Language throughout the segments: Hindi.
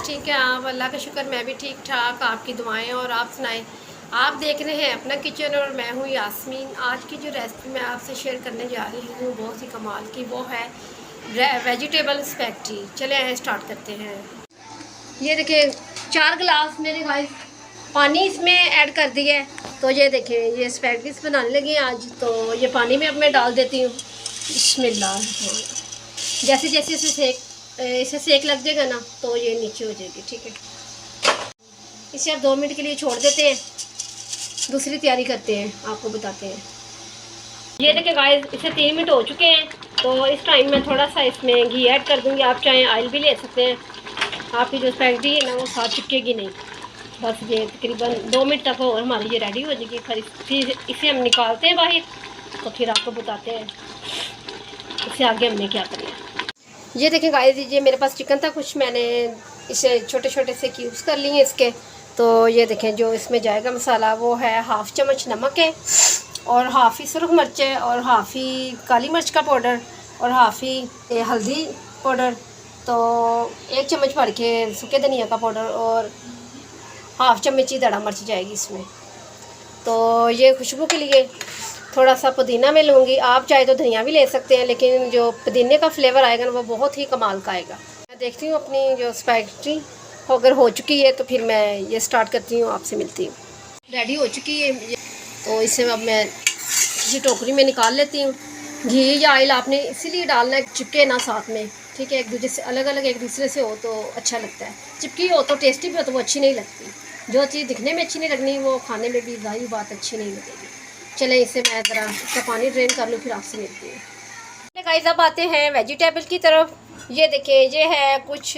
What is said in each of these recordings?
गाइस ठीक है आप? अल्लाह का शुक्र मैं भी ठीक ठाक। आपकी दुआएं और आप सुनाएं। आप देख रहे हैं अपना किचन और मैं हूं यास्मीन। आज की जो रेसिपी मैं आपसे शेयर करने जा रही हूँ बहुत ही कमाल की, वो है वेजिटेबल स्पैगेटी। चले स्टार्ट करते हैं। ये देखिए 4 गिलास मैंने गाइस पानी इसमें ऐड कर दिया है। तो ये देखें ये स्पैगेटी बनाने लगी आज। तो ये पानी में अब मैं डाल देती हूँ। बिस्मिल्लाह। जैसे जैसे इसे सेक लग जाएगा ना तो ये नीचे हो जाएगी। ठीक है, इसे अब 2 मिनट के लिए छोड़ देते हैं। दूसरी तैयारी करते हैं, आपको बताते हैं। ये देखिए गाइस इसे 3 मिनट हो चुके हैं। तो इस टाइम मैं थोड़ा सा इसमें घी ऐड कर दूंगी। आप चाहें ऑयल भी ले सकते हैं। आपकी जो स्पैगेटी है ना वो साथ चिपकेगी नहीं। बस ये तकरीबन 2 मिनट तक और हमारी ये रेडी हो जाएगी। फिर इसे हम निकालते हैं बाहर। तो फिर आपको बताते हैं इससे आगे हमने क्या करना है। ये देखें गाइस, ये मेरे पास चिकन था कुछ, मैंने इसे छोटे छोटे से क्यूब्स कर लिए इसके। तो ये देखें जो इसमें जाएगा मसाला वो है 1/2 चम्मच नमक है, और 1/2 ही सुरख मिर्च है, और 1/2 ही काली मिर्च का पाउडर, और 1/2 ही हल्दी पाउडर। तो 1 चम्मच भर के सूखे धनिया का पाउडर, और 1/2 चम्मच ही दड़ा मिर्च जाएगी इसमें। तो ये खुशबू के लिए थोड़ा सा पुदीना मैं लूँगी। आप चाहे तो धनिया भी ले सकते हैं, लेकिन जो पुदीने का फ्लेवर आएगा ना वो बहुत ही कमाल का आएगा। मैं देखती हूँ अपनी जो स्पैगेटी अगर हो चुकी है तो फिर मैं ये स्टार्ट करती हूँ, आपसे मिलती हूँ। रेडी हो चुकी है तो इसे अब मैं किसी टोकरी में निकाल लेती हूँ। घी या ऑयल आपने इसीलिए डालना है चिपके ना साथ में। ठीक है, एक दूसरे से अलग अलग एक दूसरे से हो तो अच्छा लगता है। चिपकी हो तो टेस्टी भी हो तो वो अच्छी नहीं लगती। जो चीज़ दिखने में अच्छी नहीं लगनी वो खाने में भी जाहिर बात अच्छी नहीं लगेगी। चलें इसे मैं ज़रा इसका पानी ड्रेन कर लूँ, फिर आपसे मिलती हूँ। गाइस अब आते हैं वेजिटेबल की तरफ। ये देखिए ये है कुछ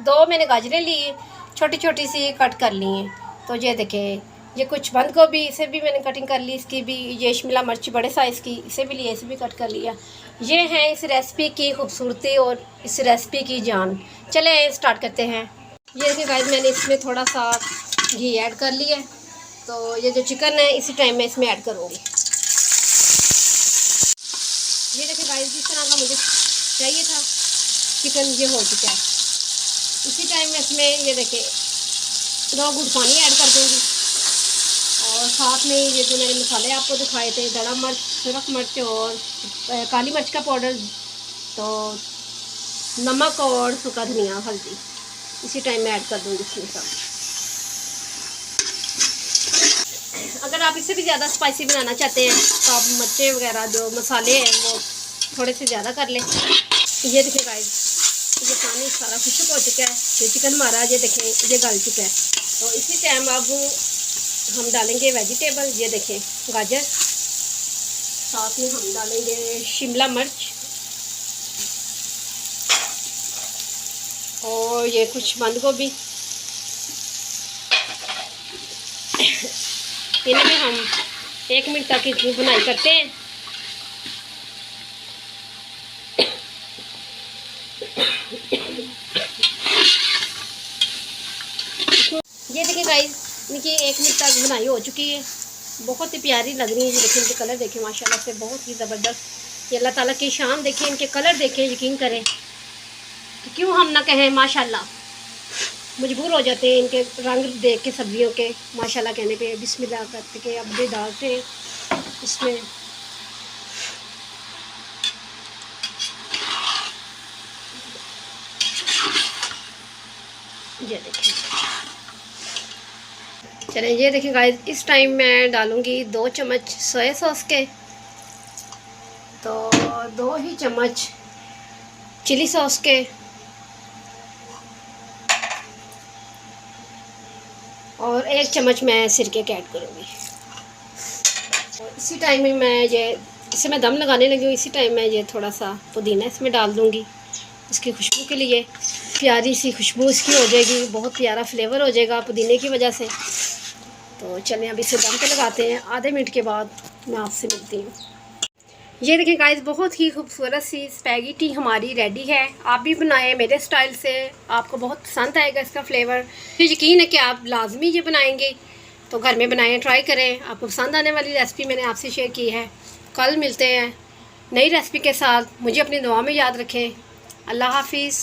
2 मैंने गाजरें ली, छोटी छोटी सी कट कर ली हैं। तो ये देखिए ये कुछ बंद गोभी, इसे भी मैंने कटिंग कर ली। इसकी भी ये शिमला मिर्च बड़े साइज़ की, इसे भी लिया, इसे भी कट कर लिया। ये है इस रेसिपी की खूबसूरती और इस रेसिपी की जान। चले स्टार्ट करते हैं। ये देखिए गाइस मैंने इसमें थोड़ा सा घी ऐड कर लिया है। तो ये जो चिकन है इसी टाइम में इसमें ऐड करूँगी। ये देखिए गाइस जिस तरह का मुझे चाहिए था चिकन ये हो चुका है। इसी टाइम में इसमें ये देखिए 2 घूंट पानी ऐड कर दूँगी, और साथ में ये जो मैंने मसाले आपको दिखाए थे दड़ा मिर्च, सुरख मिर्च और काली मिर्च का पाउडर, तो नमक और सूखा धनिया, हल्दी इसी टाइम में ऐड कर दूँगी इसमें सब। अगर आप इससे भी ज़्यादा स्पाइसी बनाना चाहते हैं तो आप मिर्चें वगैरह जो मसाले हैं वो थोड़े से ज़्यादा कर लें। ये देखिए गाइस ये पानी सारा खुश्क हो चुका है। ये चिकन हमारा ये देखें ये गल चुका है। तो इसी टाइम अब हम डालेंगे वेजिटेबल। ये देखें गाजर, साथ में हम डालेंगे शिमला मिर्च, और ये कुछ बंद गोभी। इनमें हम 1 मिनट तक इसकी बुनाई करते हैं। ये देखिए गाइस इनकी 1 मिनट तक बुनाई हो चुकी है। बहुत ही प्यारी लग रही है। ये देखिए इनके कलर देखें माशाल्लाह से बहुत ही ज़बरदस्त। ये अल्लाह ताला की शान देखें, इनके कलर देखें, यकीन करें तो क्यों हम ना कहें माशाल्लाह। मजबूर हो जाते हैं इनके रंग देख के सब्जियों के माशाल्लाह कहने पे। बिस्मिल्लाह करके अब भी डालते हैं इसमें। ये देखें, चलें ये देखें गाइस इस टाइम मैं डालूँगी 2 चम्मच सोया सॉस के, तो 2 ही चम्मच चिली सॉस के, और 1 चम्मच मैं सिरके के ऐड करूँगी। इसी टाइम में मैं इसे मैं दम लगाने लगी हूँ। इसी टाइम मैं ये थोड़ा सा पुदीना इसमें डाल दूँगी इसकी खुशबू के लिए। प्यारी सी खुशबू इसकी हो जाएगी, बहुत प्यारा फ्लेवर हो जाएगा पुदीने की वजह से। तो चलें अब इसे दम पे लगाते हैं। आधे मिनट के बाद मैं आपसे मिलती हूँ। ये देखें गाइस बहुत ही खूबसूरत सी स्पैगेटी हमारी रेडी है। आप भी बनाएं मेरे स्टाइल से, आपको बहुत पसंद आएगा इसका फ्लेवर। फिर यकीन है कि आप लाजमी ये बनाएंगे। तो घर में बनाएं, ट्राई करें। आपको पसंद आने वाली रेसिपी मैंने आपसे शेयर की है। कल मिलते हैं नई रेसिपी के साथ। मुझे अपनी दुआ में याद रखें। अल्लाह हाफिज़।